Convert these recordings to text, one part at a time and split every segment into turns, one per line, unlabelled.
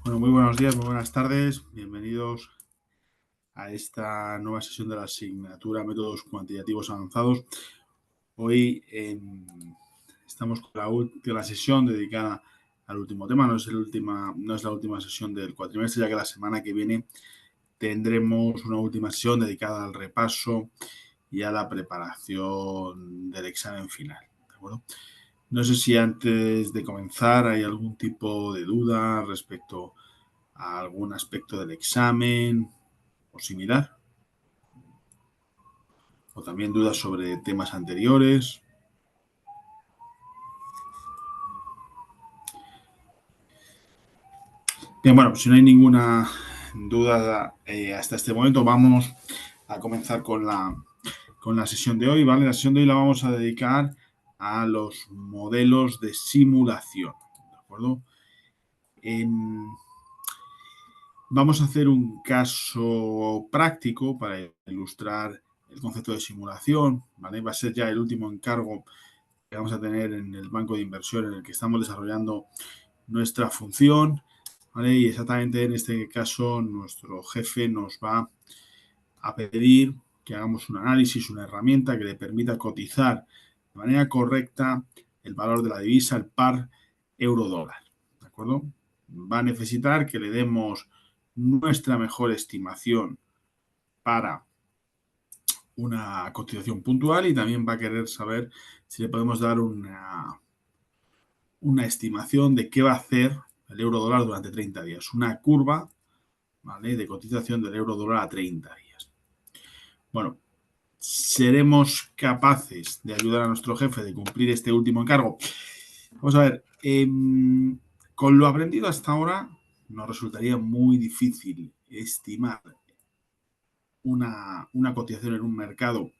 Bueno, muy buenos días, muy buenas tardes. Bienvenidos a esta nueva sesión de la asignatura Métodos Cuantitativos Avanzados. Hoy estamos con la sesión dedicada al último tema. No es la última sesión del cuatrimestre, ya que la semana que viene tendremos una última sesión dedicada al repaso y a la preparación del examen final. ¿De acuerdo? No sé si antes de comenzar hay algún tipo de duda respecto a algún aspecto del examen o similar, o también dudas sobre temas anteriores. Bien, bueno, pues si no hay ninguna duda hasta este momento, vamos a comenzar con la sesión de hoy, ¿vale? La sesión de hoy la vamos a dedicar a los modelos de simulación, ¿de acuerdo? Vamos a hacer un caso práctico para ilustrar el concepto de simulación, ¿vale? Va a ser ya el último encargo que vamos a tener en el banco de inversión en el que estamos desarrollando nuestra función, ¿vale? Y exactamente en este caso nuestro jefe nos va a pedir que hagamos un análisis, una herramienta que le permita cotizar de manera correcta el valor de la divisa, el par euro-dólar, ¿de acuerdo? Va a necesitar que le demos nuestra mejor estimación para una cotización puntual y también va a querer saber si le podemos dar una estimación de qué va a hacer el euro dólar durante 30 días. Una curva, ¿vale?, de cotización del euro dólar a 30 días. Bueno, ¿seremos capaces de ayudar a nuestro jefe de cumplir este último encargo? Vamos a ver, con lo aprendido hasta ahora nos resultaría muy difícil estimar una cotización en un mercado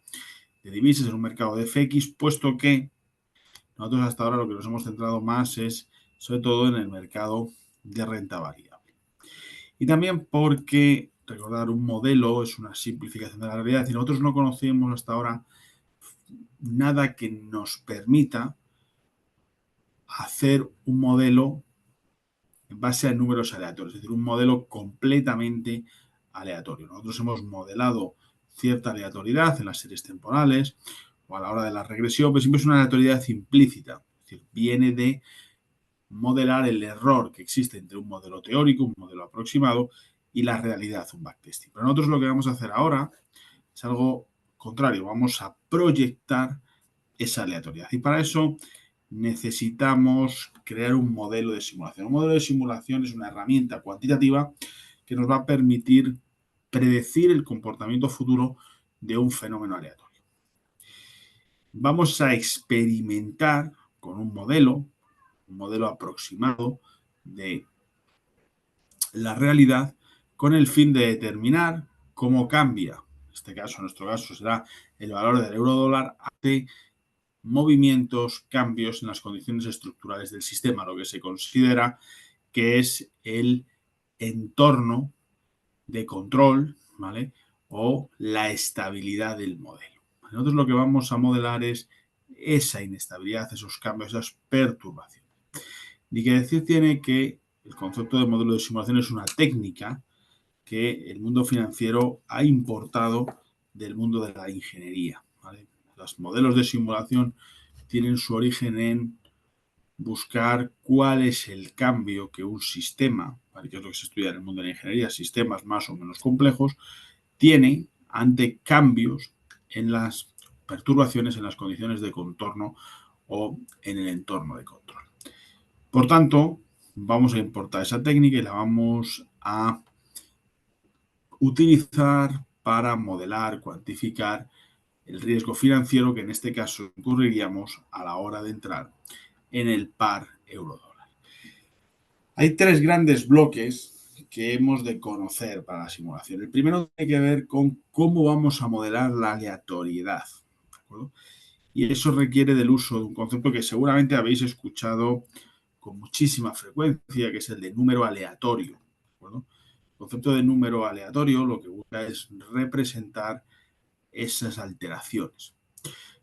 de divisas, en un mercado de FX, puesto que nosotros hasta ahora lo que nos hemos centrado más es sobre todo en el mercado de renta variable. Y también porque, recordar, un modelo es una simplificación de la realidad y nosotros no conocemos hasta ahora nada que nos permita hacer un modelo en base a números aleatorios, es decir, un modelo completamente aleatorio. Nosotros hemos modelado cierta aleatoriedad en las series temporales o a la hora de la regresión, pero siempre es una aleatoriedad implícita, es decir, viene de modelar el error que existe entre un modelo teórico, un modelo aproximado y la realidad, un backtesting. Pero nosotros lo que vamos a hacer ahora es algo contrario, vamos a proyectar esa aleatoriedad y para eso necesitamos crear un modelo de simulación. Un modelo de simulación es una herramienta cuantitativa que nos va a permitir predecir el comportamiento futuro de un fenómeno aleatorio. Vamos a experimentar con un modelo aproximado de la realidad con el fin de determinar cómo cambia, en nuestro caso será el valor del euro dólar ante movimientos, cambios en las condiciones estructurales del sistema, lo que se considera que es el entorno de control, ¿vale?, o la estabilidad del modelo. Nosotros lo que vamos a modelar es esa inestabilidad, esos cambios, esas perturbaciones. Ni que decir tiene que el concepto de modelo de simulación es una técnica que el mundo financiero ha importado del mundo de la ingeniería, ¿vale? Los modelos de simulación tienen su origen en buscar cuál es el cambio que un sistema, ¿vale?, que es lo que se estudia en el mundo de la ingeniería, sistemas más o menos complejos, tiene ante cambios en las perturbaciones, en las condiciones de contorno o en el entorno de control. Por tanto, vamos a importar esa técnica y la vamos a utilizar para modelar, cuantificar el riesgo financiero que en este caso incurriríamos a la hora de entrar en el par euro-dólar. Hay tres grandes bloques que hemos de conocer para la simulación. El primero tiene que ver con cómo vamos a modelar la aleatoriedad, ¿de acuerdo? Y eso requiere del uso de un concepto que seguramente habéis escuchado con muchísima frecuencia, que es el de número aleatorio, ¿de acuerdo? El concepto de número aleatorio lo que busca es representar esas alteraciones.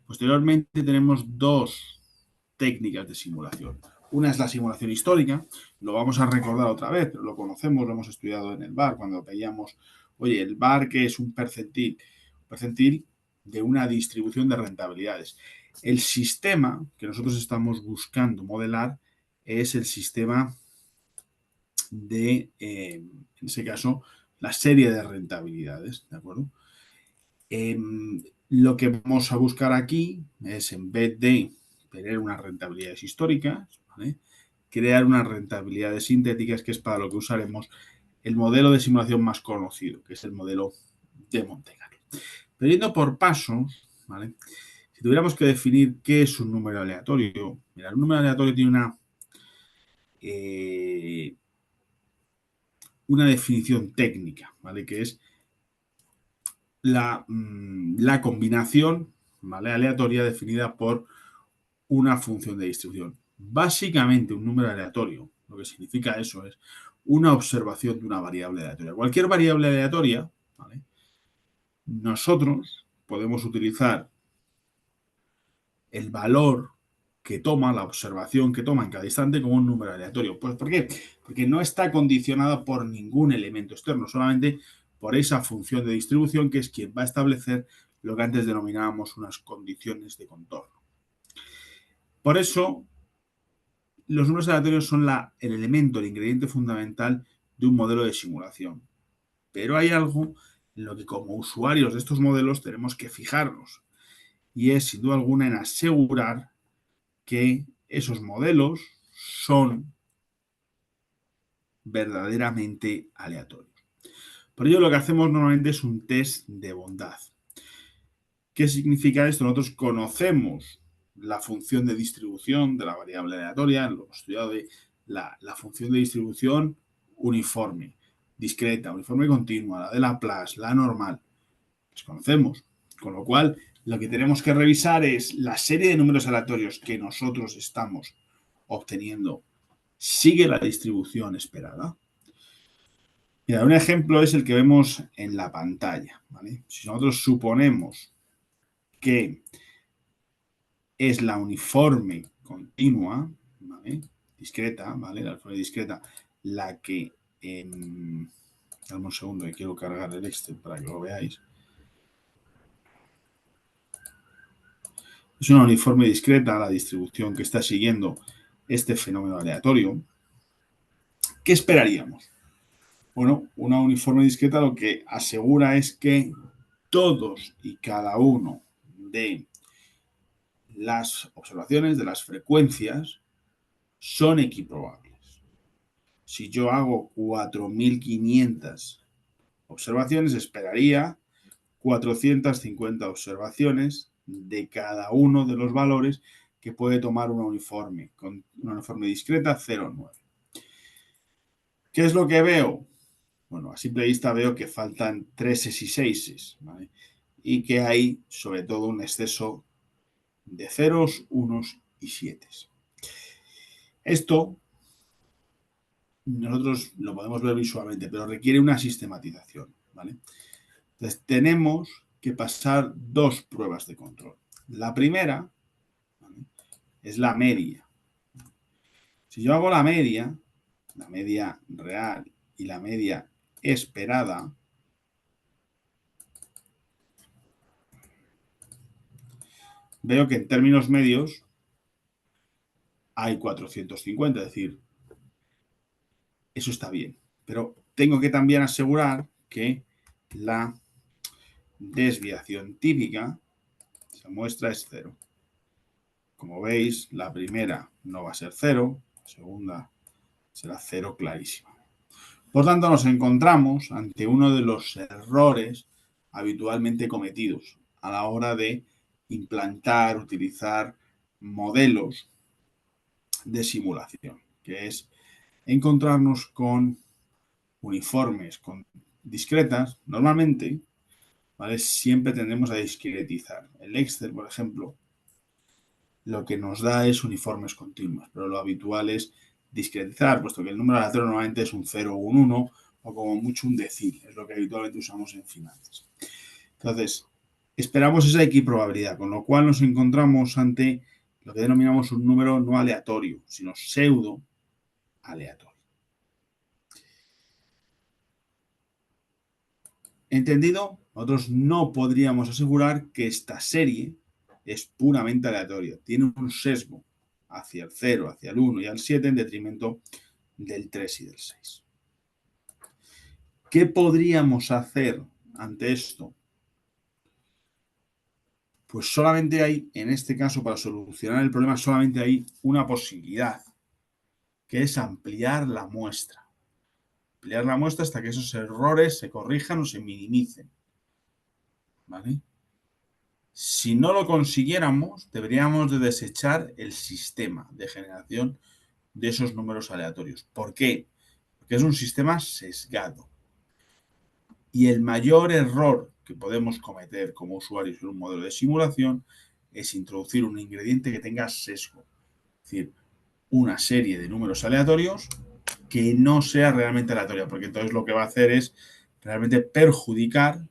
Posteriormente tenemos dos técnicas de simulación. Una es la simulación histórica, lo vamos a recordar otra vez, pero lo conocemos, lo hemos estudiado en el VAR, cuando veíamos, oye, el VAR que es un percentil de una distribución de rentabilidades. El sistema que nosotros estamos buscando modelar es el sistema de, en ese caso, la serie de rentabilidades, ¿de acuerdo? Lo que vamos a buscar aquí es, en vez de tener unas rentabilidades históricas, ¿vale?, crear unas rentabilidades sintéticas, que es para lo que usaremos el modelo de simulación más conocido, que es el modelo de Monte Carlo. Pero yendo por pasos, ¿vale?, si tuviéramos que definir qué es un número aleatorio, mira, un número aleatorio tiene una definición técnica, ¿vale?, que es la combinación, ¿vale?, aleatoria definida por una función de distribución. Básicamente, un número aleatorio, lo que significa eso es una observación de una variable aleatoria. Cualquier variable aleatoria, ¿vale?, nosotros podemos utilizar el valor que toma, la observación que toma en cada instante, como un número aleatorio. Pues, ¿por qué? Porque no está condicionada por ningún elemento externo, solamente por esa función de distribución, que es quien va a establecer lo que antes denominábamos unas condiciones de contorno. Por eso, los números aleatorios son el elemento, el ingrediente fundamental de un modelo de simulación. Pero hay algo en lo que, como usuarios de estos modelos, tenemos que fijarnos, y es, sin duda alguna, en asegurar que esos modelos son verdaderamente aleatorios. Por ello, lo que hacemos normalmente es un test de bondad. ¿Qué significa esto? Nosotros conocemos la función de distribución de la variable aleatoria, lo hemos estudiado, de la función de distribución uniforme, discreta, uniforme continua, la de Laplace, la normal. Las conocemos. Con lo cual, lo que tenemos que revisar es la serie de números aleatorios que nosotros estamos obteniendo. ¿Sigue la distribución esperada? Mira, un ejemplo es el que vemos en la pantalla, ¿vale? Si nosotros suponemos que es la uniforme continua, ¿vale?, discreta, ¿vale?, la uniforme discreta, la que, dame un segundo que quiero cargar el Excel para que lo veáis. Es una uniforme discreta la distribución que está siguiendo este fenómeno aleatorio. ¿Qué esperaríamos? Bueno, una uniforme discreta lo que asegura es que todos y cada uno de las observaciones, de las frecuencias, son equiprobables. Si yo hago 4.500 observaciones, esperaría 450 observaciones de cada uno de los valores que puede tomar una uniforme, con una uniforme discreta 0,9. ¿Qué es lo que veo? Bueno, a simple vista veo que faltan 3 y 6, ¿vale?, y que hay, sobre todo, un exceso de ceros, unos y 7. Esto nosotros lo podemos ver visualmente, pero requiere una sistematización, ¿vale? Entonces, tenemos que pasar dos pruebas de control. La primera, ¿vale?, es la media. Si yo hago la media real y la media esperada, veo que en términos medios hay 450, es decir, eso está bien. Pero tengo que también asegurar que la desviación típica se muestra es 0. Como veis, la primera no va a ser 0, la segunda será 0 clarísima. Por tanto, nos encontramos ante uno de los errores habitualmente cometidos a la hora de implantar, utilizar modelos de simulación, que es encontrarnos con uniformes, con discretas. Normalmente, ¿vale?, siempre tendemos a discretizar. El Excel, por ejemplo, lo que nos da es uniformes continuos, pero lo habitual es discretizar, puesto que el número aleatorio normalmente es un 0 o un 1, o como mucho un decil, es lo que habitualmente usamos en finanzas. Entonces, esperamos esa equiprobabilidad, con lo cual nos encontramos ante lo que denominamos un número no aleatorio, sino pseudo aleatorio. ¿Entendido? Nosotros no podríamos asegurar que esta serie es puramente aleatoria. Tiene un sesgo hacia el 0, hacia el 1 y al 7 en detrimento del 3 y del 6. ¿Qué podríamos hacer ante esto? Pues solamente hay, en este caso, para solucionar el problema, solamente hay una posibilidad, que es ampliar la muestra. Ampliar la muestra hasta que esos errores se corrijan o se minimicen. ¿Vale? Si no lo consiguiéramos, deberíamos de desechar el sistema de generación de esos números aleatorios. ¿Por qué? Porque es un sistema sesgado. Y el mayor error que podemos cometer como usuarios en un modelo de simulación es introducir un ingrediente que tenga sesgo. Es decir, una serie de números aleatorios que no sea realmente aleatoria, porque entonces lo que va a hacer es realmente perjudicar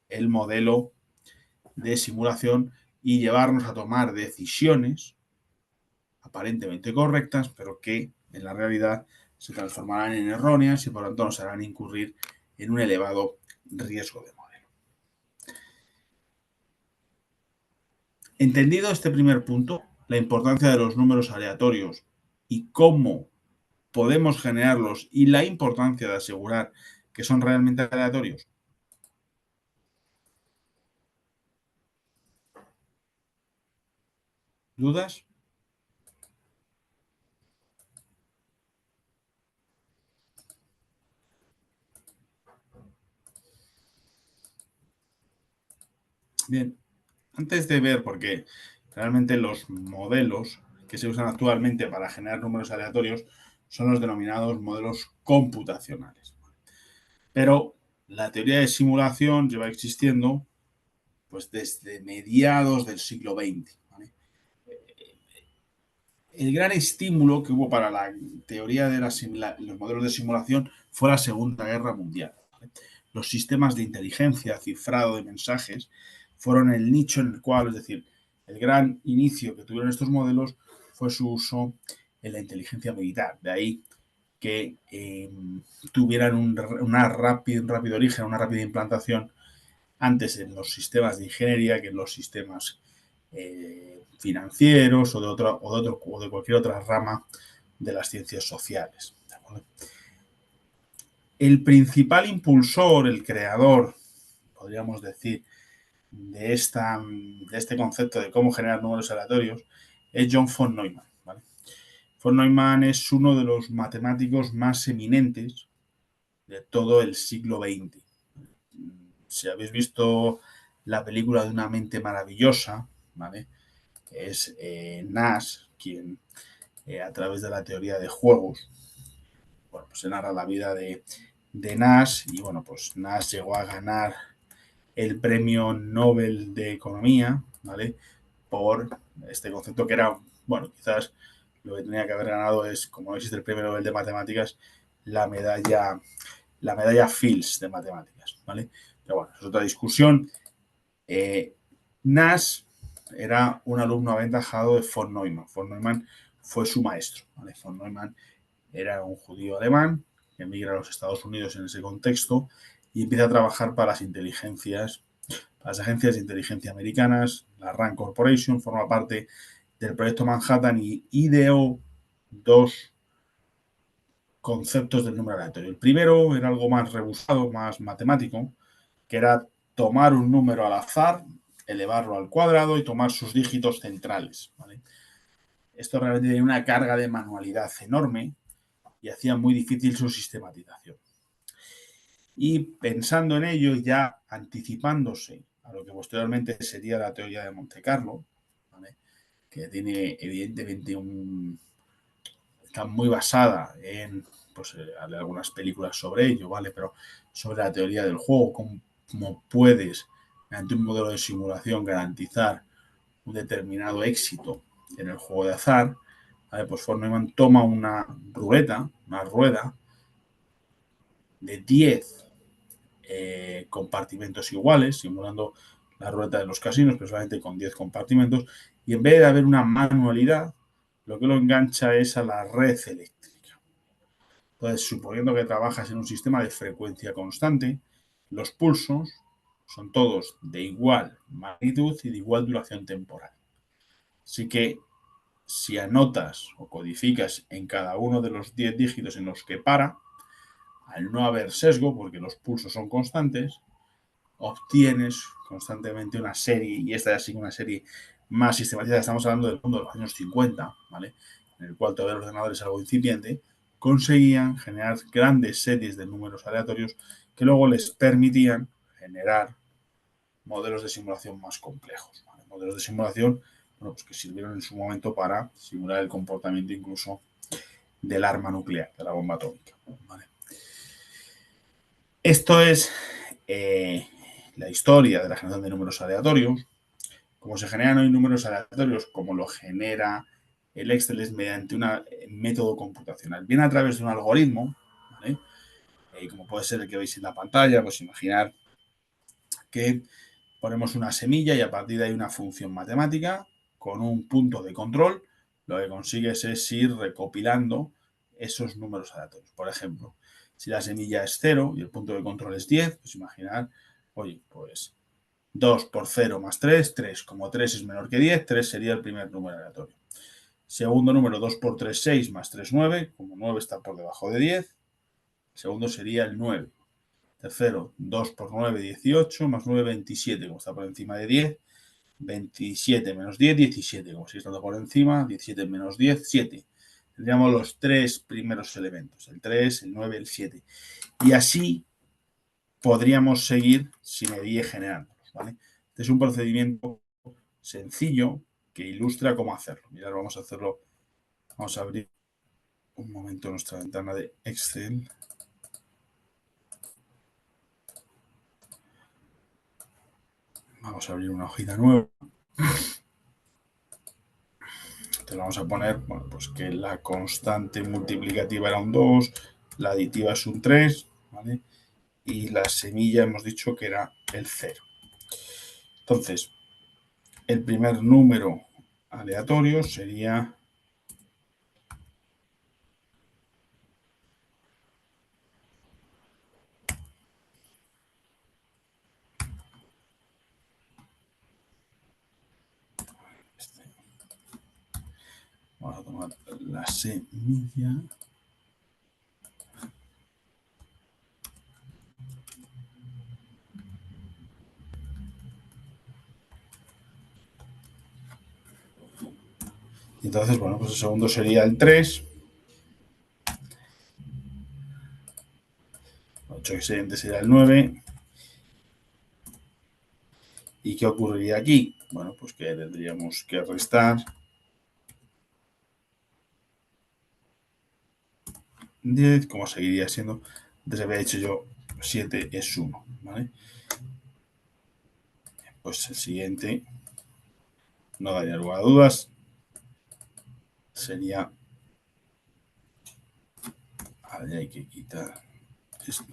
el modelo de simulación y llevarnos a tomar decisiones aparentemente correctas, pero que en la realidad se transformarán en erróneas y por lo tanto nos harán incurrir en un elevado riesgo de modelo. Entendido este primer punto, la importancia de los números aleatorios y cómo podemos generarlos y la importancia de asegurar que son realmente aleatorios. ¿Dudas? Bien, antes de ver, porque realmente los modelos que se usan actualmente para generar números aleatorios son los denominados modelos computacionales. Pero la teoría de simulación lleva existiendo pues desde mediados del siglo XX. ¿Vale? El gran estímulo que hubo para la teoría de los modelos de simulación fue la Segunda Guerra Mundial. ¿Vale? Los sistemas de inteligencia, cifrado de mensajes, fueron el nicho en el cual, es decir, el gran inicio que tuvieron estos modelos fue su uso en la inteligencia militar. De ahí que tuvieran un rápido origen, una rápida implantación antes en los sistemas de ingeniería que en los sistemas financieros o de cualquier otra rama de las ciencias sociales. El principal impulsor, el creador, podríamos decir, de este concepto de cómo generar números aleatorios es John von Neumann. ¿Vale? Von Neumann es uno de los matemáticos más eminentes de todo el siglo XX. Si habéis visto la película de Una mente maravillosa, ¿vale? Es Nash quien, a través de la teoría de juegos, bueno, pues se narra la vida de Nash y bueno, pues Nash llegó a ganar el premio Nobel de Economía, ¿vale? Por este concepto que era, bueno, quizás lo que tenía que haber ganado es, como no existe el premio Nobel de Matemáticas, la medalla Fields de Matemáticas, ¿vale? Pero bueno, es otra discusión. Nash era un alumno aventajado de von Neumann. Von Neumann fue su maestro. ¿Vale? Von Neumann era un judío alemán que emigra a los Estados Unidos en ese contexto y empieza a trabajar para las agencias de inteligencia americanas. La Rand Corporation forma parte del proyecto Manhattan y ideó dos conceptos del número aleatorio. El primero era algo más rebuscado, más matemático, que era tomar un número al azar, elevarlo al cuadrado y tomar sus dígitos centrales. ¿Vale? Esto realmente tenía una carga de manualidad enorme y hacía muy difícil su sistematización. Y pensando en ello, ya anticipándose a lo que posteriormente sería la teoría de Monte Carlo, ¿vale? Que tiene evidentemente está muy basada en pues, algunas películas sobre ello, ¿vale? Pero sobre la teoría del juego, cómo puedes, mediante un modelo de simulación, garantizar un determinado éxito en el juego de azar, ¿vale? Pues von Neumann toma una rueda de 10 compartimentos iguales, simulando la ruleta de los casinos, pero solamente con 10 compartimentos, y en vez de haber una manualidad, lo que lo engancha es a la red eléctrica. Entonces, suponiendo que trabajas en un sistema de frecuencia constante, los pulsos son todos de igual magnitud y de igual duración temporal. Así que si anotas o codificas en cada uno de los 10 dígitos en los que para, al no haber sesgo, porque los pulsos son constantes, obtienes constantemente una serie, y esta ya sigue una serie más sistematizada. Estamos hablando del mundo de los años 50, ¿vale? En el cual todavía el ordenador es algo incipiente, conseguían generar grandes series de números aleatorios que luego les permitían generar modelos de simulación más complejos, ¿vale? Modelos de simulación, bueno, pues que sirvieron en su momento para simular el comportamiento incluso del arma nuclear, de la bomba atómica, ¿vale? Esto es la historia de la generación de números aleatorios. Como se generan hoy números aleatorios, como lo genera el Excel, es mediante un método computacional, bien a través de un algoritmo, ¿vale? Como puede ser el que veis en la pantalla, pues imaginar que ponemos una semilla y a partir de ahí una función matemática con un punto de control, lo que consigues es ir recopilando esos números aleatorios. Por ejemplo, si la semilla es 0 y el punto de control es 10, pues imaginar, oye, pues 2 por 0 más 3, 3. Como 3 es menor que 10, 3 sería el primer número aleatorio. Segundo número, 2 por 3, 6 más 3, 9. Como 9 está por debajo de 10, el segundo sería el 9. Tercero, 2 por 9, 18, más 9, 27. Como está por encima de 10, 27 menos 10, 17. Como sigue estando por encima, 17 menos 10, 7. Tendríamos los tres primeros elementos, el 3, el 9, el 7. Y así podríamos seguir sin medir generándolos, ¿vale? Este es un procedimiento sencillo que ilustra cómo hacerlo. Mirad, vamos a hacerlo. Vamos a abrir un momento nuestra ventana de Excel. Vamos a abrir una hojita nueva. Entonces vamos a poner, bueno, pues que la constante multiplicativa era un 2, la aditiva es un 3, ¿vale? Y la semilla hemos dicho que era el 0. Entonces, el primer número aleatorio sería este. Vamos a tomar la semilla. Y entonces, bueno, pues el segundo sería el 3. 8 excedente sería el 9. ¿Y qué ocurriría aquí? Bueno, pues que tendríamos que restar 10, como seguiría siendo. Antes había dicho yo 7 es 1, ¿vale? Pues el siguiente, no daría lugar a dudas, sería. Ahora hay que quitar esto.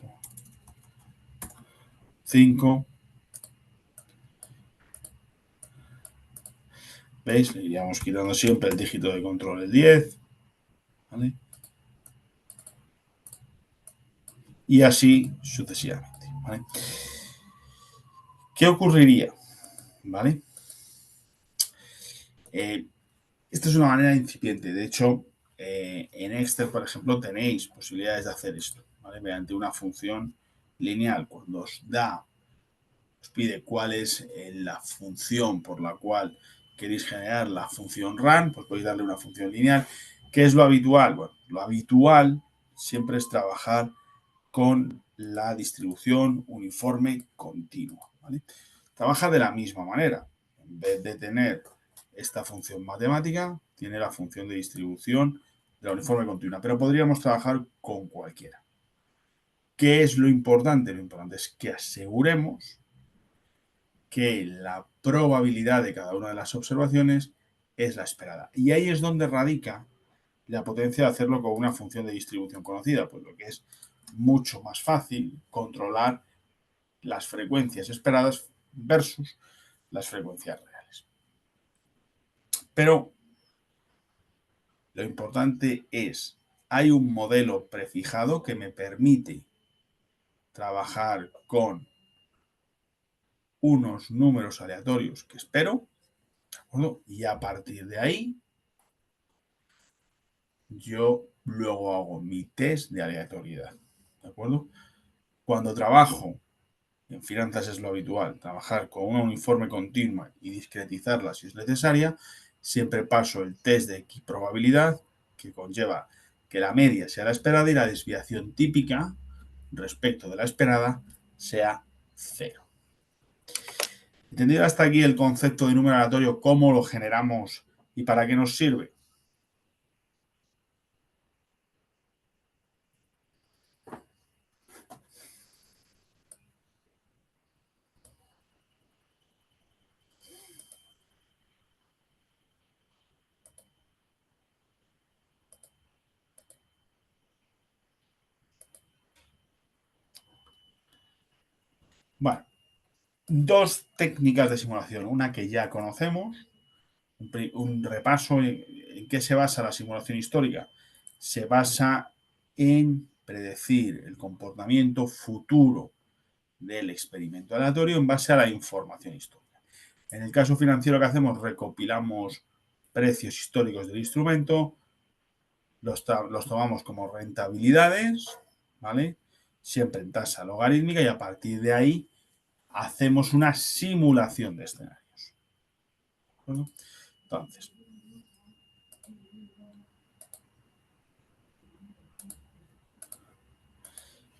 5. ¿Veis? Le iríamos quitando siempre el dígito de control, el 10. ¿Vale? Y así sucesivamente. ¿Vale? ¿Qué ocurriría? ¿Vale? Esta es una manera incipiente. De hecho, en Excel, por ejemplo, tenéis posibilidades de hacer esto, ¿vale? Mediante una función lineal. Cuando os pide cuál es la función por la cual queréis generar la función run, pues podéis darle una función lineal. ¿Qué es lo habitual? Bueno, lo habitual siempre es trabajar con la distribución uniforme continua, ¿vale? Trabaja de la misma manera. En vez de tener esta función matemática, tiene la función de distribución de la uniforme continua, pero podríamos trabajar con cualquiera. ¿Qué es lo importante? Lo importante es que aseguremos que la probabilidad de cada una de las observaciones es la esperada. Y ahí es donde radica la potencia de hacerlo con una función de distribución conocida, pues lo que es mucho más fácil controlar las frecuencias esperadas versus las frecuencias reales. Pero lo importante es, hay un modelo prefijado que me permite trabajar con unos números aleatorios que espero, ¿de acuerdo? Y a partir de ahí, yo luego hago mi test de aleatoriedad, ¿de acuerdo? Cuando trabajo, en finanzas es lo habitual, trabajar con una uniforme continua y discretizarla si es necesaria, siempre paso el test de probabilidad, que conlleva que la media sea la esperada y la desviación típica respecto de la esperada sea cero. ¿Entendido hasta aquí el concepto de número aleatorio, cómo lo generamos y para qué nos sirve? Bueno, dos técnicas de simulación. Una que ya conocemos, un repaso en qué se basa la simulación histórica. Se basa en predecir el comportamiento futuro del experimento aleatorio en base a la información histórica. En el caso financiero que hacemos, recopilamos precios históricos del instrumento, los tomamos como rentabilidades, ¿vale? Siempre en tasa logarítmica y a partir de ahí hacemos una simulación de escenarios. ¿De Entonces,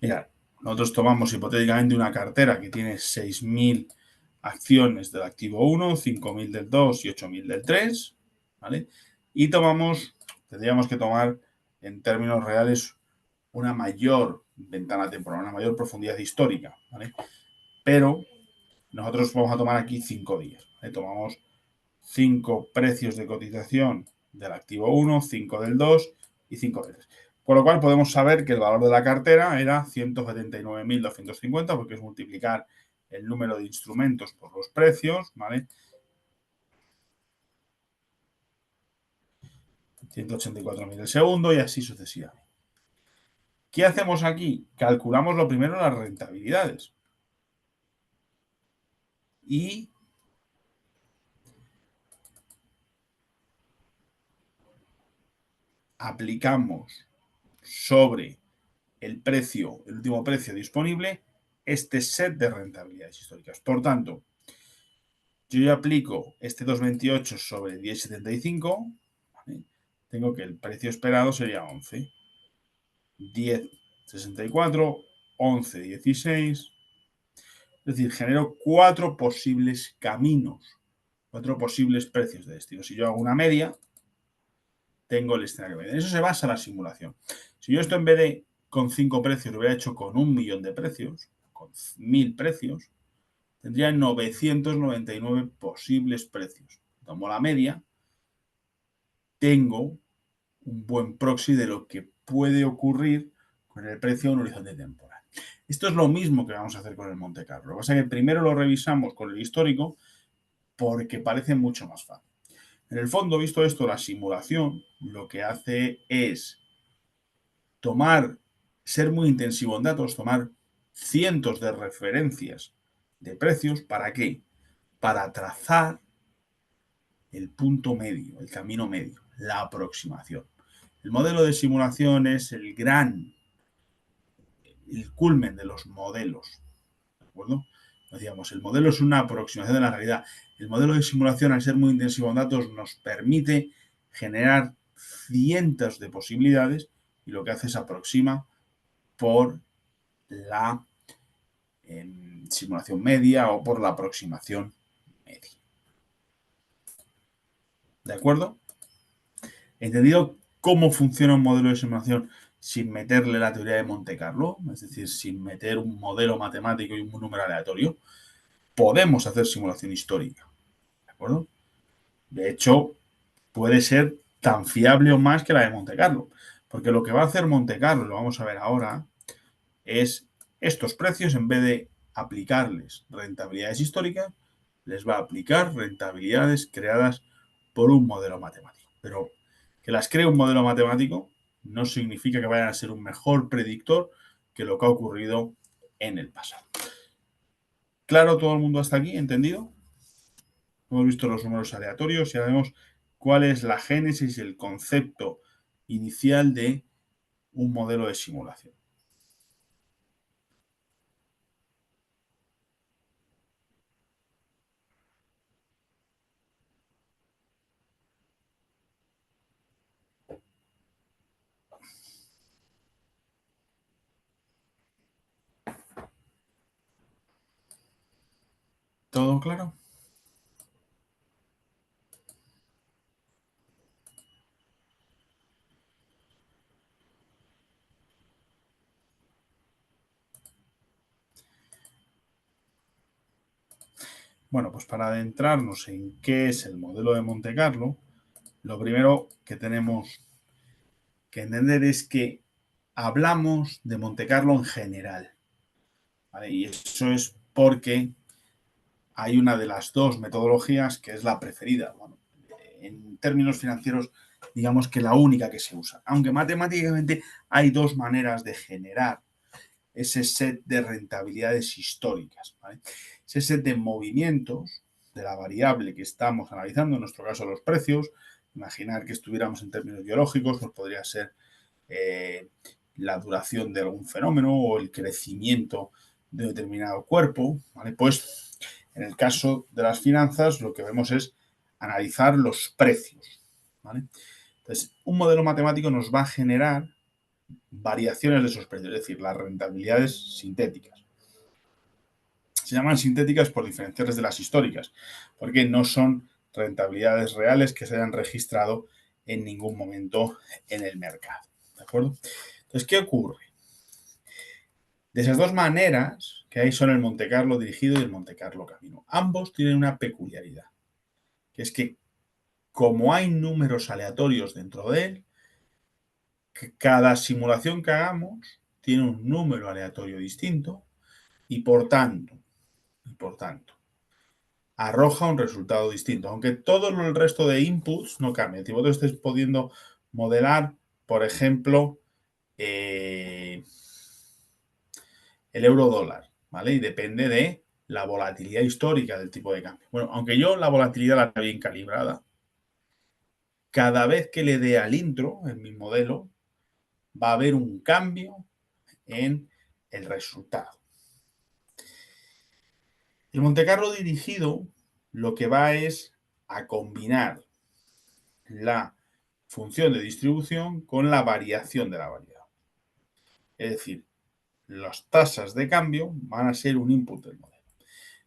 mira, nosotros tomamos hipotéticamente una cartera que tiene 6.000 acciones del activo 1, 5.000 del 2 y 8.000 del 3, ¿vale? Y tendríamos que tomar en términos reales una mayor ventana temporal, una mayor profundidad histórica, ¿vale? Pero nosotros vamos a tomar aquí 5 días, ¿vale? Tomamos 5 precios de cotización del activo 1, 5 del 2 y 5 del 3. Por lo cual podemos saber que el valor de la cartera era 179.250, porque es multiplicar el número de instrumentos por los precios, ¿vale? 184.000 el segundo y así sucesivamente. ¿Qué hacemos aquí? Calculamos lo primero las rentabilidades. Y aplicamos sobre el precio, el último precio disponible, este set de rentabilidades históricas. Por tanto, yo ya aplico este 2,28 sobre 10,75, ¿vale? Tengo que el precio esperado sería 11. 10,64, 11,16. Es decir, genero 4 posibles caminos, 4 posibles precios de destino. Si yo hago una media, tengo el escenario medio. En eso se basa la simulación. Si yo esto en vez de con 5 precios lo hubiera hecho con 1.000.000 de precios, con 1.000 precios, tendría 999 posibles precios. Tomo la media, tengo un buen proxy de lo que puede ocurrir con el precio en un horizonte temporal. Esto es lo mismo que vamos a hacer con el Monte Carlo. Lo que pasa es que primero lo revisamos con el histórico porque parece mucho más fácil. En el fondo, visto esto, la simulación lo que hace es ser muy intensivo en datos, tomar cientos de referencias de precios. ¿Para qué? Para trazar el punto medio, el camino medio, la aproximación. El modelo de simulación es el culmen de los modelos, ¿de acuerdo? Decíamos, el modelo es una aproximación de la realidad. El modelo de simulación, al ser muy intensivo en datos, nos permite generar cientos de posibilidades y lo que hace es aproxima por la simulación media o por la aproximación media. ¿De acuerdo? ¿Entendido cómo funciona un modelo de simulación sin meterle la teoría de Monte Carlo? Es decir, sin meter un modelo matemático y un número aleatorio. Podemos hacer simulación histórica. ¿De acuerdo? De hecho, puede ser tan fiable o más que la de Monte Carlo. Porque lo que va a hacer Monte Carlo, lo vamos a ver ahora, es estos precios, en vez de aplicarles rentabilidades históricas, les va a aplicar rentabilidades creadas por un modelo matemático. Pero que las cree un modelo matemático no significa que vayan a ser un mejor predictor que lo que ha ocurrido en el pasado. ¿Claro todo el mundo hasta aquí? ¿Entendido? Hemos visto los números aleatorios y ya vemos cuál es la génesis, el concepto inicial de un modelo de simulación. ¿Todo claro? Bueno, pues para adentrarnos en qué es el modelo de Monte Carlo, lo primero que tenemos que entender es que hablamos de Monte Carlo en general, ¿vale? Y eso es porque hay una de las dos metodologías que es la preferida. Bueno, en términos financieros, digamos que la única que se usa. Aunque matemáticamente hay dos maneras de generar ese set de rentabilidades históricas, ¿vale? Ese set de movimientos de la variable que estamos analizando, en nuestro caso los precios. Imaginar que estuviéramos en términos biológicos, pues podría ser la duración de algún fenómeno o el crecimiento de determinado cuerpo, ¿vale? Pues en el caso de las finanzas lo que vemos es analizar los precios, ¿vale? Entonces, un modelo matemático nos va a generar variaciones de esos precios, es decir, las rentabilidades sintéticas. Se llaman sintéticas por diferenciarles de las históricas, porque no son rentabilidades reales que se hayan registrado en ningún momento en el mercado. ¿De acuerdo? Entonces, ¿qué ocurre? De esas dos maneras que hay son el Monte Carlo dirigido y el Monte Carlo camino. Ambos tienen una peculiaridad, que es que como hay números aleatorios dentro de él, cada simulación que hagamos tiene un número aleatorio distinto y por tanto, arroja un resultado distinto, aunque todo el resto de inputs no cambie. Si vosotros estáis pudiendo modelar, por ejemplo, el euro dólar, ¿vale? Y depende de la volatilidad histórica del tipo de cambio. Bueno, aunque yo la volatilidad la tengo bien calibrada, cada vez que le dé al intro en mi modelo, va a haber un cambio en el resultado. El Monte Carlo dirigido lo que va es a combinar la función de distribución con la variación de la variable. Es decir, las tasas de cambio van a ser un input del modelo.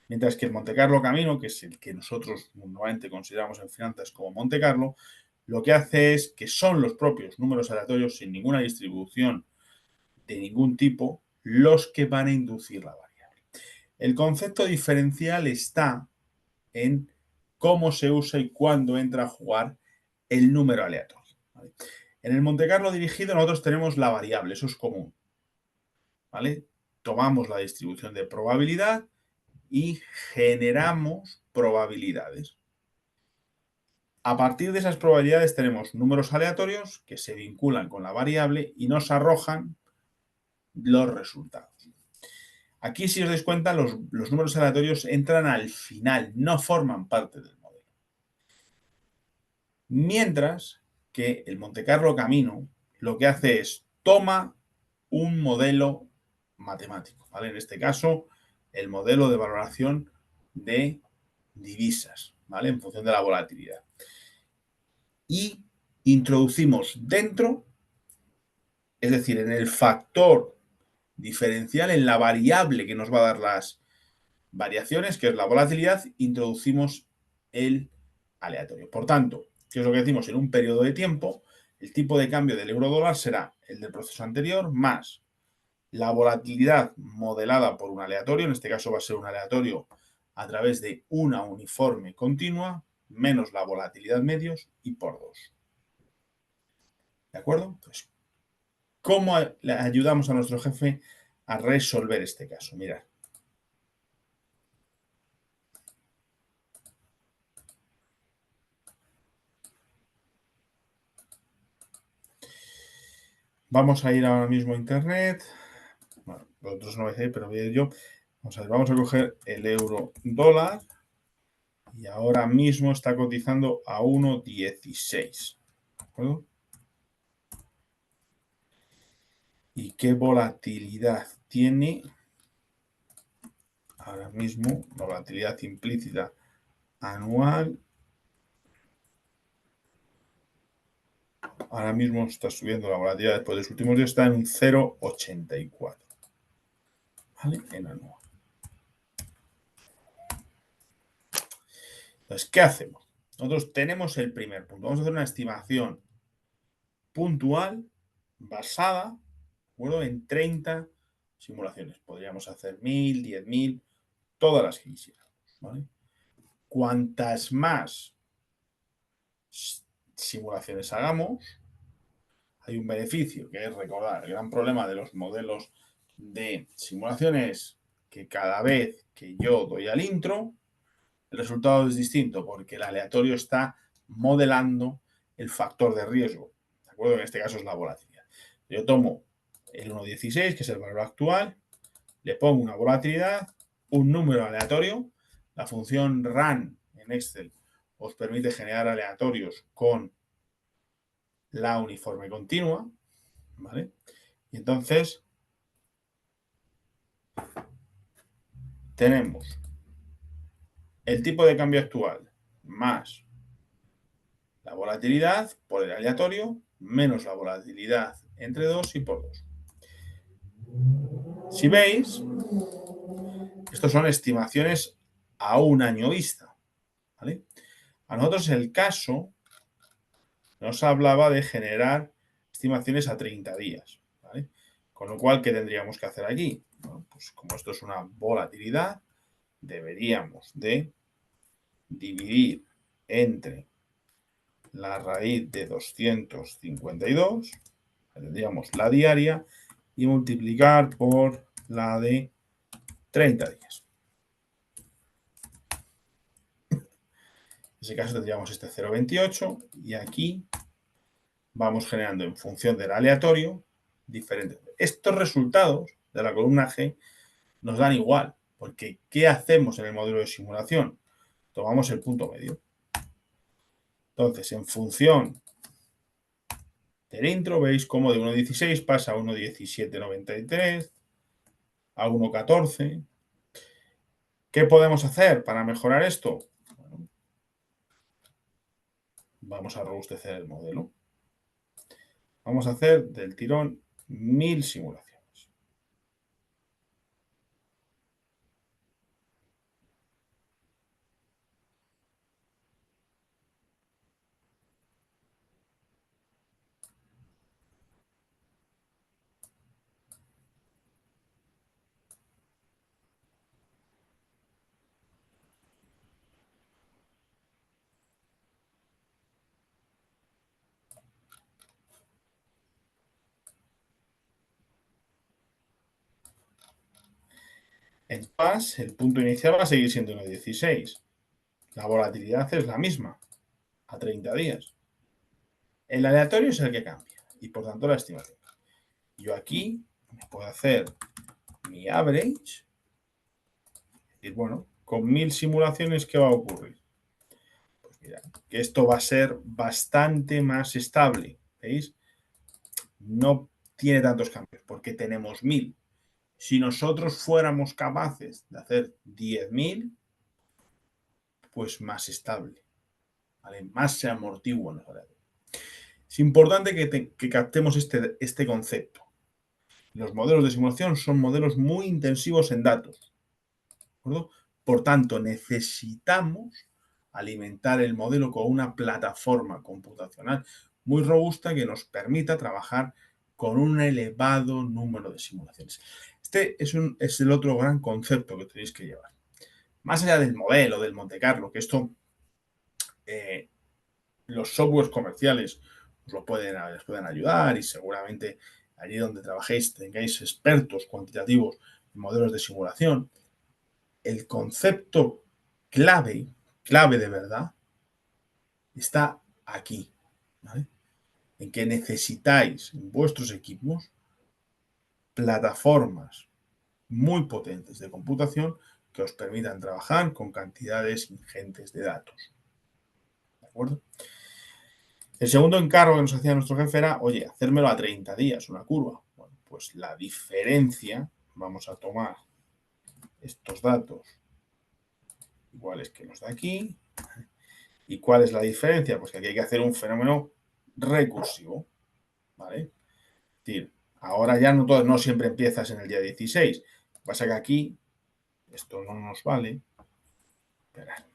Mientras que el Monte Carlo camino, que es el que nosotros normalmente consideramos en finanzas como Monte Carlo, lo que hace es que son los propios números aleatorios sin ninguna distribución de ningún tipo los que van a inducir la variable. El concepto diferencial está en cómo se usa y cuándo entra a jugar el número aleatorio. ¿Vale? En el Monte Carlo dirigido nosotros tenemos la variable, eso es común. ¿Vale? Tomamos la distribución de probabilidad y generamos probabilidades. A partir de esas probabilidades tenemos números aleatorios que se vinculan con la variable y nos arrojan los resultados. Aquí, si os dais cuenta, los números aleatorios entran al final, no forman parte del modelo. Mientras que el Monte Carlo camino lo que hace es toma un modelo matemático, ¿vale? En este caso, el modelo de valoración de divisas, ¿vale? En función de la volatilidad. Y introducimos dentro, es decir, en el factor diferencial, en la variable que nos va a dar las variaciones, que es la volatilidad, introducimos el aleatorio. Por tanto, ¿qué es lo que decimos? En un periodo de tiempo, el tipo de cambio del euro dólar será el del proceso anterior más la volatilidad modelada por un aleatorio, en este caso va a ser un aleatorio a través de una uniforme continua, menos la volatilidad medios y por 2. ¿De acuerdo? Entonces, ¿cómo le ayudamos a nuestro jefe a resolver este caso? Mirad. Vamos a ir ahora mismo a internet. Bueno, vosotros no vais a ir, pero voy a ir yo. Vamos a coger el euro dólar y ahora mismo está cotizando a 1,16. ¿De acuerdo? ¿Y qué volatilidad tiene? Ahora mismo, la volatilidad implícita anual. Ahora mismo está subiendo la volatilidad después de los últimos días, está en un 0,84. ¿Vale? En anual. Entonces, ¿qué hacemos? Nosotros tenemos el primer punto. Vamos a hacer una estimación puntual basada, ¿de en 30 simulaciones. Podríamos hacer 1000, 10.000, todas las que quisiéramos. ¿Vale? Cuantas más simulaciones hagamos, hay un beneficio, que es recordar, el gran problema de los modelos de simulación es que cada vez que yo doy al intro, el resultado es distinto porque el aleatorio está modelando el factor de riesgo. ¿De acuerdo? En este caso es la volatilidad. Yo tomo el 1,16, que es el valor actual, le pongo una volatilidad, un número aleatorio. La función run en Excel os permite generar aleatorios con la uniforme continua, ¿vale? Y entonces tenemos el tipo de cambio actual más la volatilidad por el aleatorio menos la volatilidad entre 2 y por 2. Si veis, estos son estimaciones a un año vista, ¿vale? A nosotros el caso nos hablaba de generar estimaciones a 30 días, ¿vale? Con lo cual, ¿qué tendríamos que hacer aquí? Bueno, pues como esto es una volatilidad, deberíamos de dividir entre la raíz de 252, tendríamos la diaria, y multiplicar por la de 30 días. En ese caso tendríamos este 0,28 y aquí vamos generando en función del aleatorio diferentes. Estos resultados de la columna G nos dan igual, porque ¿qué hacemos en el modelo de simulación? Tomamos el punto medio. Entonces, en función del intro, veis cómo de 1,16 pasa a 1,1793, a 1,14. ¿Qué podemos hacer para mejorar esto? Bueno, vamos a robustecer el modelo. Vamos a hacer del tirón 1000 simulaciones. En PAS, el punto inicial va a seguir siendo 1,16. La volatilidad es la misma, a 30 días. El aleatorio es el que cambia y por tanto la estimación. Yo aquí me puedo hacer mi average y bueno, con 1000 simulaciones, ¿qué va a ocurrir? Pues mira, que esto va a ser bastante más estable. ¿Veis? No tiene tantos cambios porque tenemos 1000. Si nosotros fuéramos capaces de hacer 10.000, pues más estable, ¿vale? Más se amortigua. ¿No? Es importante que captemos este concepto. Los modelos de simulación son modelos muy intensivos en datos. ¿De acuerdo? Por tanto, necesitamos alimentar el modelo con una plataforma computacional muy robusta que nos permita trabajar con un elevado número de simulaciones. Este es el otro gran concepto que tenéis que llevar. Más allá del modelo, del Monte Carlo, que esto los softwares comerciales les pueden ayudar y seguramente allí donde trabajéis tengáis expertos cuantitativos en modelos de simulación. El concepto clave de verdad, está aquí, ¿vale? en que necesitáis en vuestros equipos plataformas muy potentes de computación que os permitan trabajar con cantidades ingentes de datos. ¿De acuerdo? El segundo encargo que nos hacía nuestro jefe era, oye, hacérmelo a 30 días, una curva. Bueno, pues la diferencia, vamos a tomar estos datos iguales que los de aquí. ¿Y cuál es la diferencia? Pues que aquí hay que hacer un fenómeno recursivo, ¿vale? Es decir, ahora ya no siempre empiezas en el día 16. Lo que pasa es que aquí esto no nos vale. Esperad.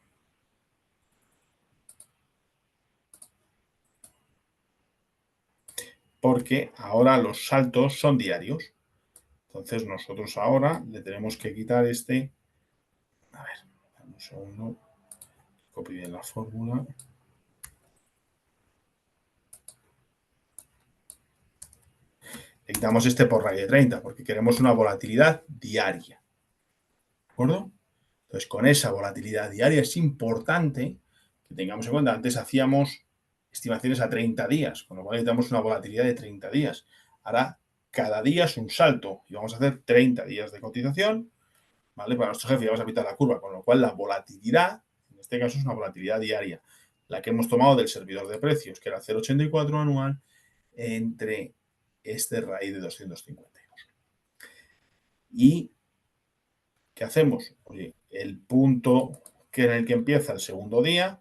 Porque ahora los saltos son diarios. Entonces nosotros ahora le tenemos que quitar este. A ver, un segundo. Copio bien la fórmula. Le quitamos este por raíz de 30 porque queremos una volatilidad diaria. ¿De acuerdo? Entonces, con esa volatilidad diaria es importante que tengamos en cuenta, antes hacíamos estimaciones a 30 días, con lo cual necesitamos una volatilidad de 30 días. Ahora, cada día es un salto y vamos a hacer 30 días de cotización, ¿vale? Para nuestro jefe ya vamos a pintar la curva, con lo cual la volatilidad, en este caso es una volatilidad diaria, la que hemos tomado del servidor de precios, que era 0,84 anual, entre este raíz de 252. Y ¿qué hacemos? Oye, el punto en el que empieza el segundo día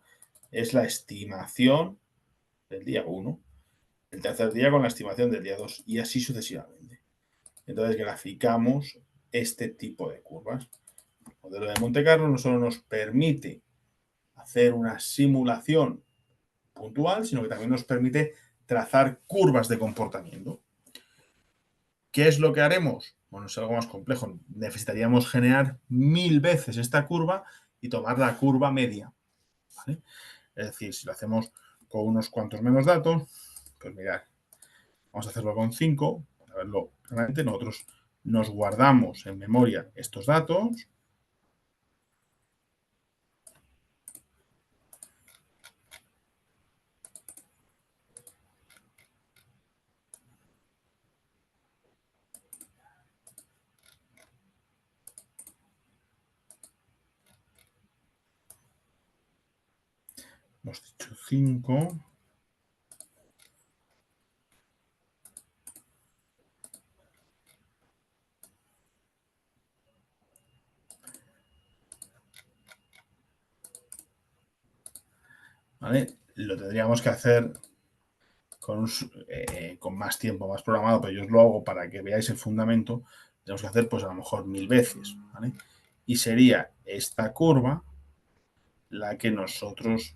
es la estimación del día 1, el tercer día con la estimación del día 2 y así sucesivamente. Entonces graficamos este tipo de curvas. El modelo de Monte Carlo no solo nos permite hacer una simulación puntual, sino que también nos permite trazar curvas de comportamiento. ¿Qué es lo que haremos? Bueno, es algo más complejo. Necesitaríamos generar 1000 veces esta curva y tomar la curva media. ¿Vale? Es decir, si lo hacemos con unos cuantos menos datos, pues mirad, vamos a hacerlo con 5, para verlo claramente. Nosotros nos guardamos en memoria estos datos. Hemos dicho 5. ¿Vale? Lo tendríamos que hacer con más tiempo, más programado, pero yo os lo hago para que veáis el fundamento. Tenemos que hacer, pues a lo mejor 1000 veces. ¿Vale? Y sería esta curva la que nosotros,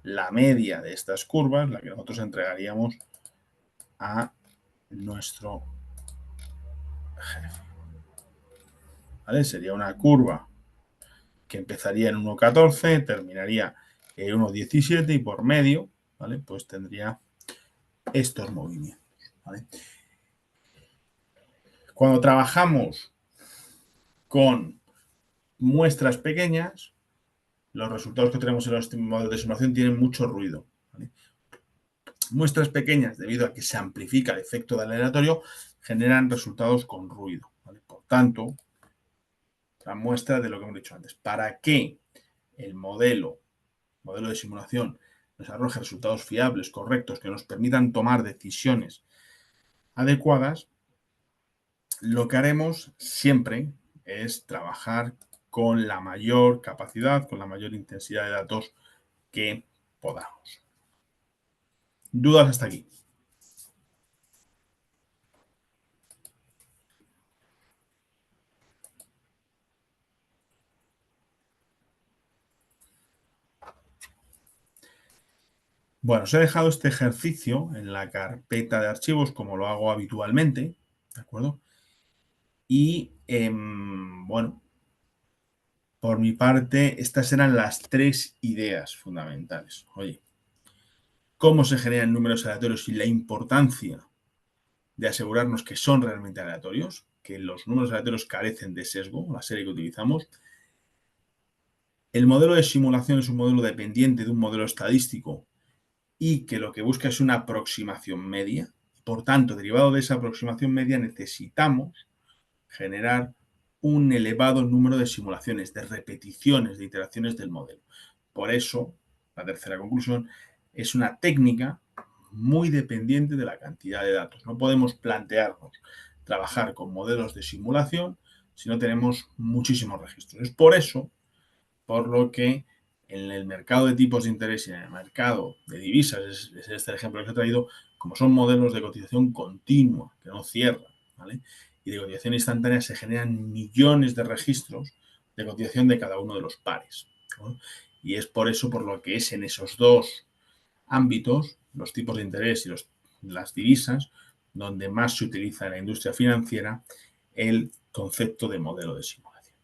la media de estas curvas, la que nosotros entregaríamos a nuestro jefe. ¿Vale? Sería una curva que empezaría en 1,14, terminaría en 1,17 y por medio, ¿vale? Pues tendría estos movimientos. ¿Vale? Cuando trabajamos con muestras pequeñas, los resultados que tenemos en los modelos de simulación tienen mucho ruido. ¿Vale? Muestras pequeñas, debido a que se amplifica el efecto del aleatorio, generan resultados con ruido. ¿Vale? Por tanto, la muestra de lo que hemos dicho antes. Para que el modelo de simulación nos arroje resultados fiables, correctos, que nos permitan tomar decisiones adecuadas, lo que haremos siempre es trabajar con la mayor capacidad, con la mayor intensidad de datos que podamos. ¿Dudas hasta aquí? Bueno, os he dejado este ejercicio en la carpeta de archivos como lo hago habitualmente, ¿de acuerdo? Y bueno, por mi parte, estas eran las 3 ideas fundamentales. Oye, cómo se generan números aleatorios y la importancia de asegurarnos que son realmente aleatorios, que los números aleatorios carecen de sesgo, la serie que utilizamos. El modelo de simulación es un modelo dependiente de un modelo estadístico y que lo que busca es una aproximación media. Por tanto, derivado de esa aproximación media, necesitamos generar un elevado número de simulaciones, de repeticiones, de iteraciones del modelo. Por eso, la tercera conclusión, es una técnica muy dependiente de la cantidad de datos. No podemos plantearnos trabajar con modelos de simulación si no tenemos muchísimos registros. Es por eso por lo que en el mercado de tipos de interés y en el mercado de divisas, es este el ejemplo que os he traído, como son modelos de cotización continua, que no cierran, ¿vale? Y de cotización instantánea se generan millones de registros de cotización de cada uno de los pares, ¿no? Y es por eso por lo que es en esos dos ámbitos, los tipos de interés y las divisas, donde más se utiliza en la industria financiera el concepto de modelo de simulación.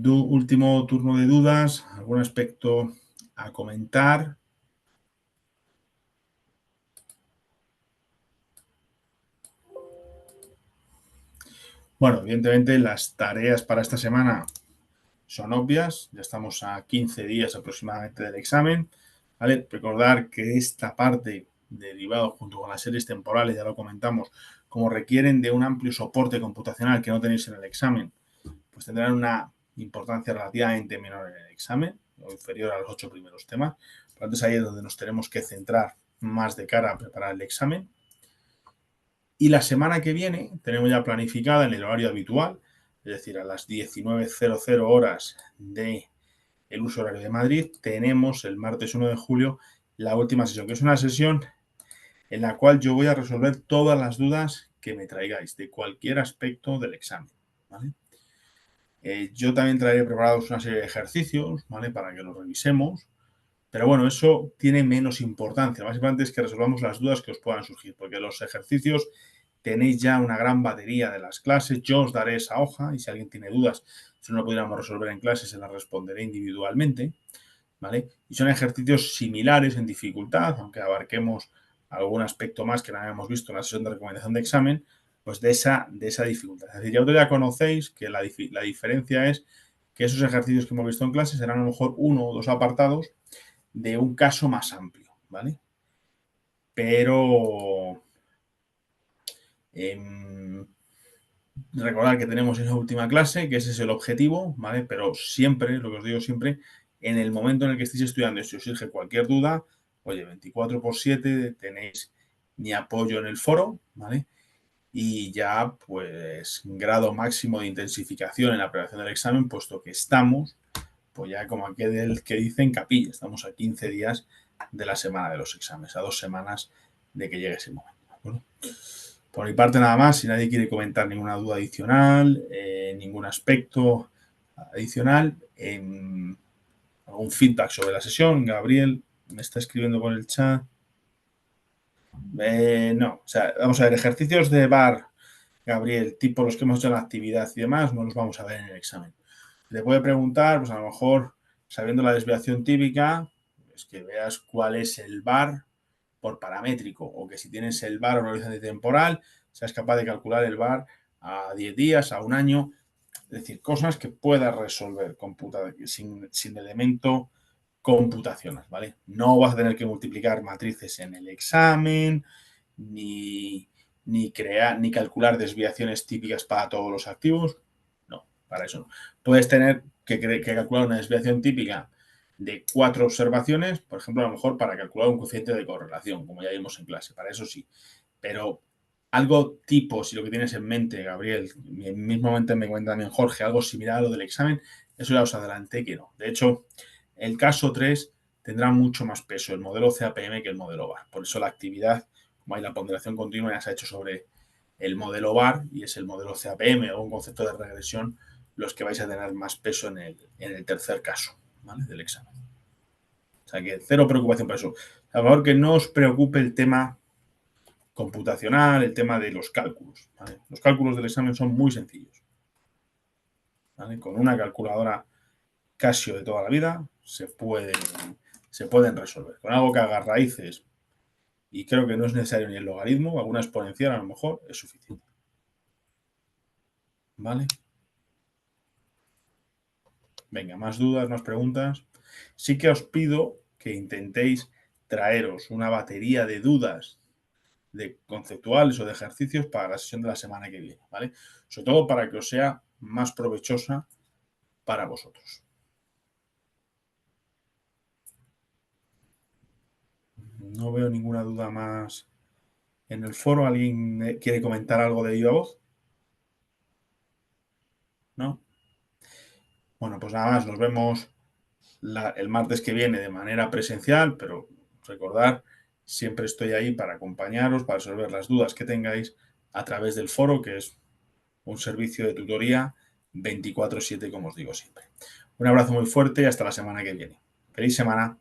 Último turno de dudas, algún aspecto a comentar. Bueno, evidentemente las tareas para esta semana son obvias, ya estamos a 15 días aproximadamente del examen, ¿vale? Recordar que esta parte derivado junto con las series temporales, ya lo comentamos, como requieren de un amplio soporte computacional que no tenéis en el examen, pues tendrán una importancia relativamente menor en el examen, o inferior a los 8 primeros temas. Por lo tanto, es ahí donde nos tenemos que centrar más de cara a preparar el examen. Y la semana que viene tenemos ya planificada en el horario habitual, es decir, a las 19:00 horas del uso horario de Madrid, tenemos el martes 1 de julio la última sesión, que es una sesión en la cual yo voy a resolver todas las dudas que me traigáis de cualquier aspecto del examen, ¿vale? Yo también traeré preparados una serie de ejercicios, ¿vale? Para que los revisemos. Pero bueno, eso tiene menos importancia. Lo más importante es que resolvamos las dudas que os puedan surgir, porque los ejercicios tenéis ya una gran batería de las clases. Yo os daré esa hoja y si alguien tiene dudas, si no lo pudiéramos resolver en clase, se las responderé individualmente, ¿vale? Y son ejercicios similares en dificultad, aunque abarquemos algún aspecto más que no habíamos visto en la sesión de recomendación de examen, pues de esa dificultad. Es decir, ya conocéis que la diferencia es que esos ejercicios que hemos visto en clase serán a lo mejor uno o dos apartados de un caso más amplio, ¿vale? Pero recordad que tenemos esa última clase, que ese es el objetivo, ¿vale? Pero siempre, lo que os digo siempre, en el momento en el que estéis estudiando, si os surge cualquier duda, oye, 24/7 tenéis mi apoyo en el foro, ¿vale? Y ya, pues, grado máximo de intensificación en la preparación del examen, puesto que estamos, pues ya como aquel que dice en capilla, estamos a 15 días de la semana de los exámenes, a 2 semanas de que llegue ese momento, ¿de acuerdo? Por mi parte nada más, si nadie quiere comentar ninguna duda adicional, ningún aspecto adicional, algún feedback sobre la sesión, Gabriel me está escribiendo por el chat. No, o sea, vamos a ver, ejercicios de bar, Gabriel, tipo los que hemos hecho en la actividad y demás, no los vamos a ver en el examen. Le puede preguntar, pues a lo mejor, sabiendo la desviación típica, es que veas cuál es el bar por paramétrico, o que si tienes el VAR o un horizonte temporal, seas capaz de calcular el VAR a 10 días, a un año, es decir, cosas que puedas resolver sin elemento computacional, ¿vale? No vas a tener que multiplicar matrices en el examen, ni crear, ni calcular desviaciones típicas para todos los activos. No, para eso no. Puedes tener que calcular una desviación típica de 4 observaciones, por ejemplo, a lo mejor para calcular un coeficiente de correlación, como ya vimos en clase, para eso sí. Pero algo tipo, si lo que tienes en mente, Gabriel, mismamente me cuenta también Jorge, algo similar a lo del examen, eso ya os adelanté que no. De hecho, el caso 3 tendrá mucho más peso el modelo CAPM que el modelo VAR. Por eso la actividad, como hay la ponderación continua, ya se ha hecho sobre el modelo VAR y es el modelo CAPM o un concepto de regresión los que vais a tener más peso en el tercer caso, ¿vale? Del examen. O sea que cero preocupación por eso. A favor que no os preocupe el tema computacional, el tema de los cálculos, ¿vale? Los cálculos del examen son muy sencillos, ¿vale? Con una calculadora Casio de toda la vida se pueden resolver. Con algo que haga raíces y creo que no es necesario ni el logaritmo, alguna exponencial a lo mejor es suficiente. ¿Vale? Venga, más dudas, más preguntas. Sí que os pido que intentéis traeros una batería de dudas de conceptuales o de ejercicios para la sesión de la semana que viene, ¿vale? Sobre todo para que os sea más provechosa para vosotros. No veo ninguna duda más en el foro. ¿Alguien quiere comentar algo de viva voz? ¿No? Bueno, pues nada más, nos vemos el martes que viene de manera presencial, pero recordar, siempre estoy ahí para acompañaros, para resolver las dudas que tengáis a través del foro, que es un servicio de tutoría 24/7, como os digo siempre. Un abrazo muy fuerte y hasta la semana que viene. ¡Feliz semana!